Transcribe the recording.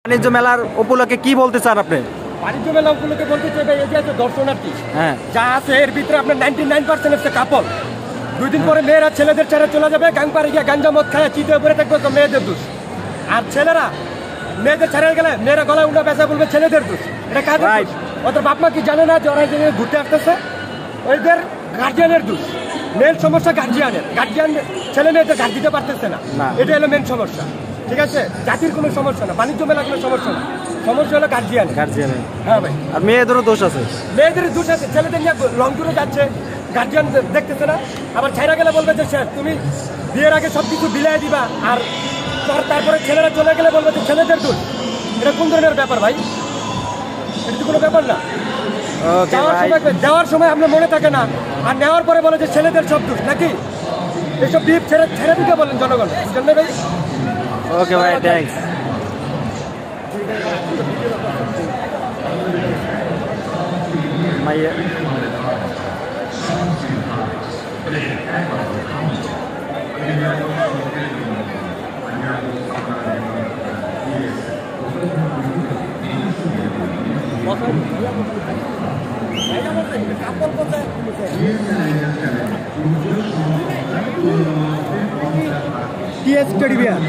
বাণিজ্য মেলার উপলক্ষে কি বলতে চান আপনি? বাণিজ্য মেলা উপলক্ষে বলতে চাই ভাই, এই যে দর্শনার্থী যা আছে এর ভিতরে আপনার 99% হচ্ছে কাপল। 2 দিন পরে মেয়েরা ছেলেদের ছেড়ে চলে যাবে, গাং পাড়ে গিয়ে গাঞ্জা মদ খায় চিতে উপরে থাকবে, তো মেয়েদের দোষ। আর ছেলেরা মেয়েদের ছেড়ে গেলে মেয়েরা গলায় উল্টা পেঁচা বলবে ছেলেদের দোষ। এটা কাজের দোষ। ওদের বাপ মা কি জানে না যে ওরা যে ঘুরতে আসতেছে? ওইদের গার্জিয়ানের দোষ। মেন সমস্যা গার্জিয়ানের। গার্জিয়ান ছেলে মেয়েদের গার্ড দিতে পারতেছে না, এটা হলো মেন সমস্যা। ঠিক আছে, জাতির কোনো সমস্যা না, বাণিজ্য মেলা কোনো সমস্যা না, সমস্যা হলো গার্জিয়ান। হ্যাঁ ভাই, আর মেয়েদেরও দোষ আছে। মেয়েদের দোষ আছে, ছেলেদের নিয়ে লং ট্যুরে যাচ্ছে, গার্জিয়ান দেখতেছে না। আবার ছাইরা গেলে বলবে যে স্যার তুমি বিয়ের আগে সব কিছু বিলাই দিবা, আর তারপরে ছেলেরা চলে গেলে বলবে যে ছেলেদের দোষ। এটা কোন ধরনের ব্যাপার ভাই? এটা তো কোনো ব্যাপার না। যাওয়ার সময় আপনার মনে থাকে না, আর নেওয়ার পরে বলে যে ছেলেদের সব দোষ নাকি? এসব বিপ ছেড়ে দিতে বলেন জনগণ, বুঝলেন ভাই? ওকে ভাই, থ্যাঙ্কস। মাইয়া TS Teddy Bear